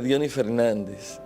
Diony Fernández,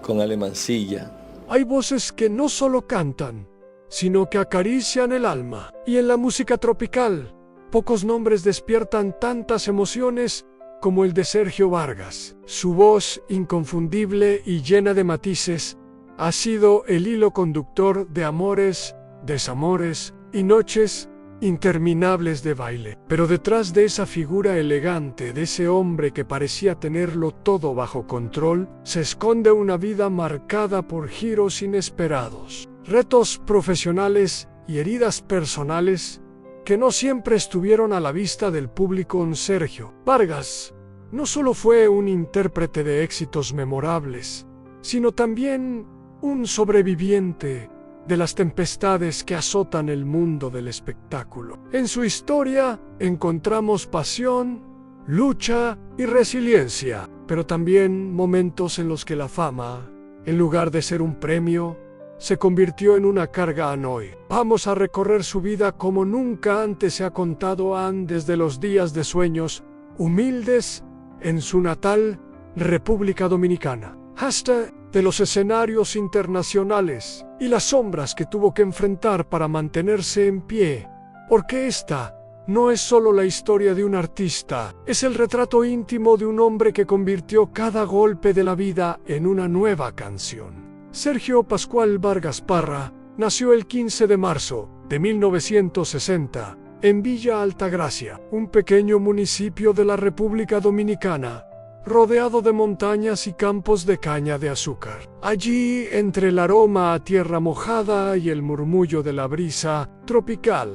con Alemancilla. Hay voces que no solo cantan, sino que acarician el alma. Y en la música tropical, pocos nombres despiertan tantas emociones como el de Sergio Vargas. Su voz, inconfundible y llena de matices, ha sido el hilo conductor de amores, desamores y noches interminables de baile. Pero detrás de esa figura elegante, de ese hombre que parecía tenerlo todo bajo control, se esconde una vida marcada por giros inesperados, retos profesionales y heridas personales que no siempre estuvieron a la vista del público. Sergio Vargas no solo fue un intérprete de éxitos memorables, sino también un sobreviviente de las tempestades que azotan el mundo del espectáculo. En su historia encontramos pasión, lucha y resiliencia, pero también momentos en los que la fama, en lugar de ser un premio, se convirtió en una carga anual. Vamos a recorrer su vida como nunca antes se ha contado, desde los días de sueños humildes en su natal República Dominicana, hasta de los escenarios internacionales y las sombras que tuvo que enfrentar para mantenerse en pie, porque esta no es solo la historia de un artista, es el retrato íntimo de un hombre que convirtió cada golpe de la vida en una nueva canción. Sergio Pascual Vargas Parra nació el 15 de marzo de 1960 en Villa Altagracia, un pequeño municipio de la República Dominicana, rodeado de montañas y campos de caña de azúcar. Allí, entre el aroma a tierra mojada y el murmullo de la brisa tropical,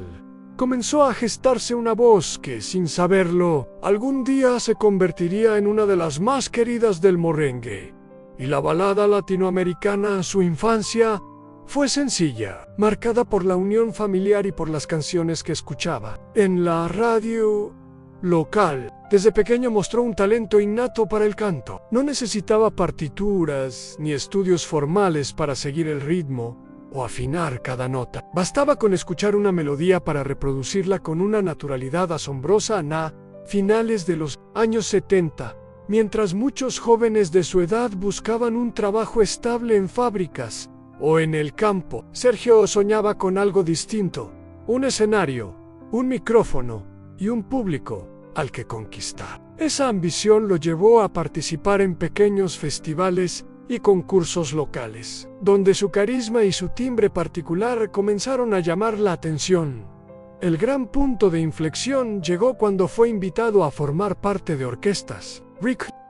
comenzó a gestarse una voz que, sin saberlo, algún día se convertiría en una de las más queridas del merengue. Y la balada latinoamericana. Su infancia fue sencilla, marcada por la unión familiar y por las canciones que escuchaba en la radio local. Desde pequeño mostró un talento innato para el canto. No necesitaba partituras ni estudios formales para seguir el ritmo o afinar cada nota. Bastaba con escuchar una melodía para reproducirla con una naturalidad asombrosa. Finales de los años 70, mientras muchos jóvenes de su edad buscaban un trabajo estable en fábricas o en el campo, Sergio soñaba con algo distinto: un escenario, un micrófono y un público al que conquistar. Esa ambición lo llevó a participar en pequeños festivales y concursos locales, donde su carisma y su timbre particular comenzaron a llamar la atención. El gran punto de inflexión llegó cuando fue invitado a formar parte de orquestas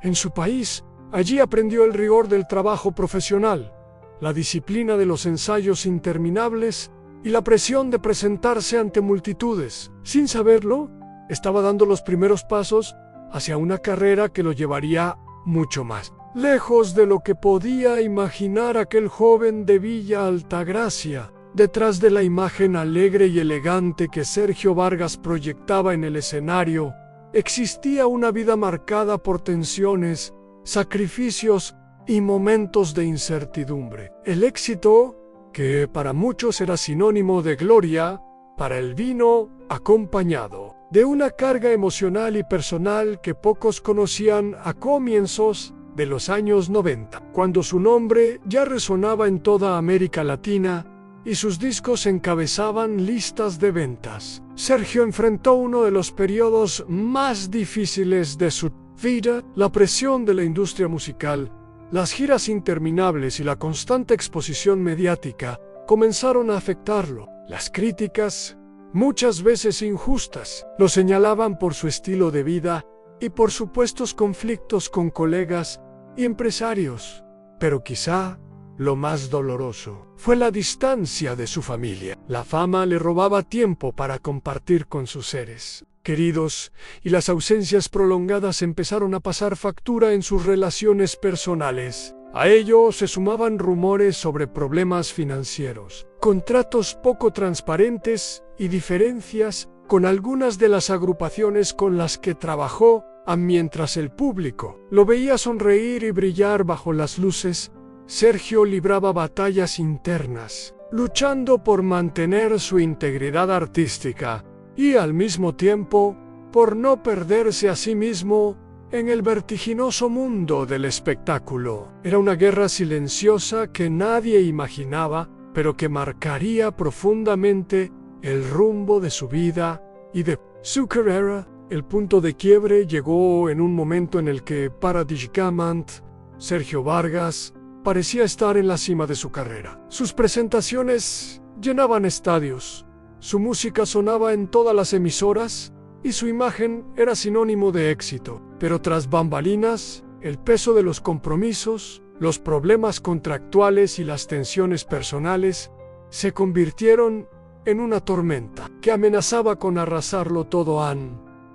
en su país. Allí aprendió el rigor del trabajo profesional, la disciplina de los ensayos interminables y la presión de presentarse ante multitudes. Sin saberlo, estaba dando los primeros pasos hacia una carrera que lo llevaría mucho más lejos de lo que podía imaginar aquel joven de Villa Altagracia. Detrás de la imagen alegre y elegante que Sergio Vargas proyectaba en el escenario, existía una vida marcada por tensiones, sacrificios y momentos de incertidumbre. El éxito, que para muchos era sinónimo de gloria, para él vino acompañado de una carga emocional y personal que pocos conocían a comienzos de los años 90, cuando su nombre ya resonaba en toda América Latina y sus discos encabezaban listas de ventas. Sergio enfrentó uno de los periodos más difíciles de su vida. La presión de la industria musical, las giras interminables y la constante exposición mediática comenzaron a afectarlo. Las críticas, muchas veces injustas, lo señalaban por su estilo de vida y por supuestos conflictos con colegas y empresarios. Pero quizá lo más doloroso fue la distancia de su familia. La fama le robaba tiempo para compartir con sus seres queridos y las ausencias prolongadas empezaron a pasar factura en sus relaciones personales. A ello se sumaban rumores sobre problemas financieros, contratos poco transparentes y diferencias con algunas de las agrupaciones con las que trabajó. Mientras el público lo veía sonreír y brillar bajo las luces, Sergio libraba batallas internas, luchando por mantener su integridad artística y al mismo tiempo por no perderse a sí mismo en el vertiginoso mundo del espectáculo. Era una guerra silenciosa que nadie imaginaba, pero que marcaría profundamente el rumbo de su vida y de su carrera. El punto de quiebre llegó en un momento en el que, paradójicamente, Sergio Vargas parecía estar en la cima de su carrera. Sus presentaciones llenaban estadios, su música sonaba en todas las emisoras y su imagen era sinónimo de éxito. Pero tras bambalinas, el peso de los compromisos, los problemas contractuales y las tensiones personales se convirtieron en una tormenta que amenazaba con arrasarlo todo.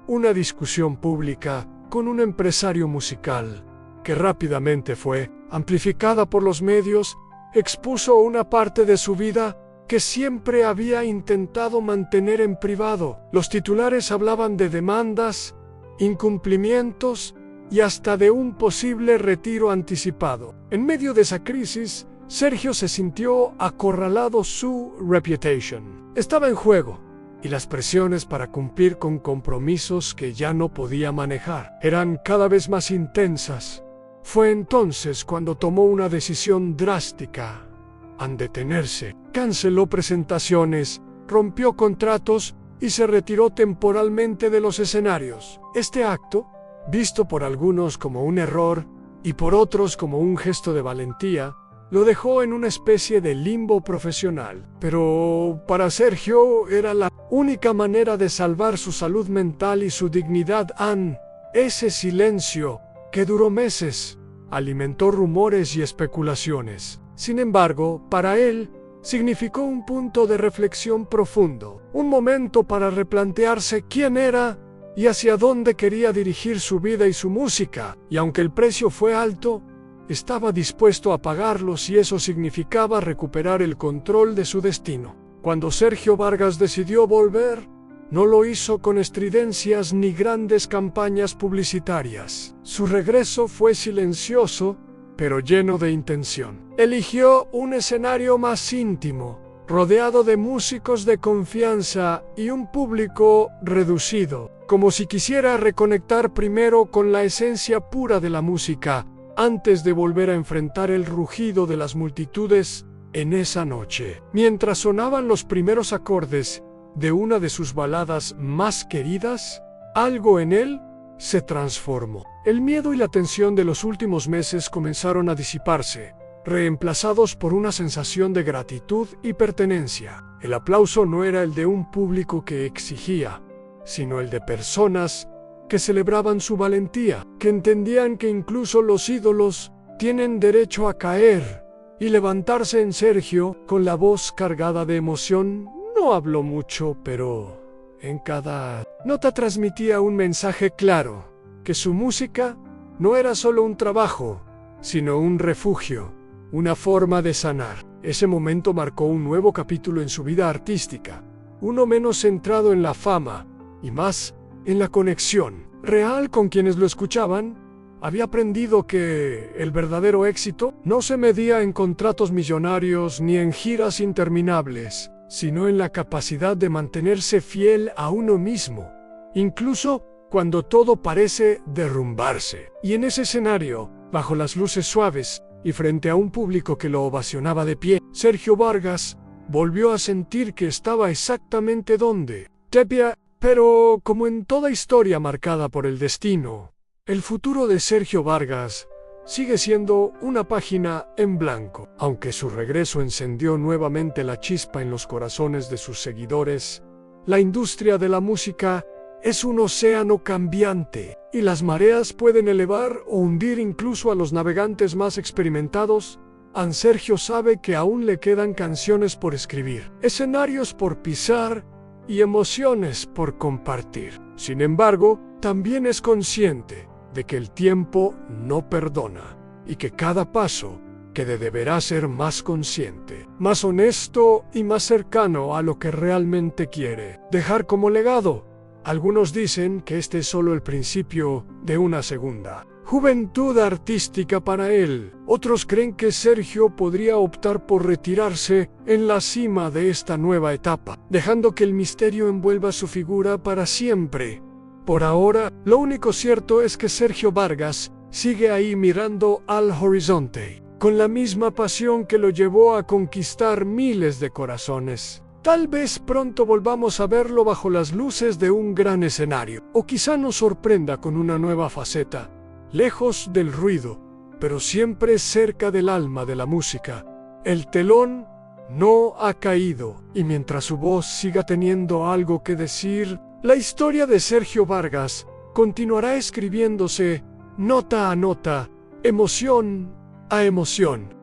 Una discusión pública con un empresario musical, que rápidamente fue amplificada por los medios, expuso una parte de su vida que siempre había intentado mantener en privado. Los titulares hablaban de demandas, incumplimientos y hasta de un posible retiro anticipado. En medio de esa crisis, Sergio se sintió acorralado. Su reputation estaba en juego y las presiones para cumplir con compromisos que ya no podía manejar eran cada vez más intensas. Fue entonces cuando tomó una decisión drástica. Al detenerse, canceló presentaciones, rompió contratos y se retiró temporalmente de los escenarios. Este acto, visto por algunos como un error y por otros como un gesto de valentía, lo dejó en una especie de limbo profesional. Pero para Sergio era la única manera de salvar su salud mental y su dignidad. Ese silencio, que duró meses, alimentó rumores y especulaciones. Sin embargo, para él, significó un punto de reflexión profundo, un momento para replantearse quién era y hacia dónde quería dirigir su vida y su música. Y aunque el precio fue alto, estaba dispuesto a pagarlo si eso significaba recuperar el control de su destino. Cuando Sergio Vargas decidió volver, no lo hizo con estridencias ni grandes campañas publicitarias. Su regreso fue silencioso, pero lleno de intención. Eligió un escenario más íntimo, rodeado de músicos de confianza y un público reducido, como si quisiera reconectar primero con la esencia pura de la música, antes de volver a enfrentar el rugido de las multitudes. En esa noche, mientras sonaban los primeros acordes de una de sus baladas más queridas, algo en él se transformó. El miedo y la tensión de los últimos meses comenzaron a disiparse, reemplazados por una sensación de gratitud y pertenencia. El aplauso no era el de un público que exigía, sino el de personas que celebraban su valentía, que entendían que incluso los ídolos tienen derecho a caer y levantarse. En Sergio, con la voz cargada de emoción, no habló mucho, pero en cada nota transmitía un mensaje claro, que su música no era solo un trabajo, sino un refugio, una forma de sanar. Ese momento marcó un nuevo capítulo en su vida artística, uno menos centrado en la fama y más en la conexión real con quienes lo escuchaban. Había aprendido que el verdadero éxito no se medía en contratos millonarios ni en giras interminables, sino en la capacidad de mantenerse fiel a uno mismo, incluso cuando todo parece derrumbarse. Y en ese escenario, bajo las luces suaves y frente a un público que lo ovacionaba de pie, Sergio Vargas volvió a sentir que estaba exactamente donde debía. Pero, como en toda historia marcada por el destino, el futuro de Sergio Vargas sigue siendo una página en blanco. Aunque su regreso encendió nuevamente la chispa en los corazones de sus seguidores, la industria de la música es un océano cambiante, y las mareas pueden elevar o hundir incluso a los navegantes más experimentados. Sergio sabe que aún le quedan canciones por escribir, escenarios por pisar y emociones por compartir. Sin embargo, también es consciente de que el tiempo no perdona y que cada paso que deberá ser más consciente, más honesto y más cercano a lo que realmente quiere dejar como legado. Algunos dicen que este es solo el principio de una segunda juventud artística para él. Otros creen que Sergio podría optar por retirarse en la cima de esta nueva etapa, dejando que el misterio envuelva su figura para siempre. Por ahora, lo único cierto es que Sergio Vargas sigue ahí mirando al horizonte, con la misma pasión que lo llevó a conquistar miles de corazones. Tal vez pronto volvamos a verlo bajo las luces de un gran escenario, o quizá nos sorprenda con una nueva faceta, lejos del ruido, pero siempre cerca del alma de la música. El telón no ha caído, y mientras su voz siga teniendo algo que decir, la historia de Sergio Vargas continuará escribiéndose nota a nota, emoción a emoción.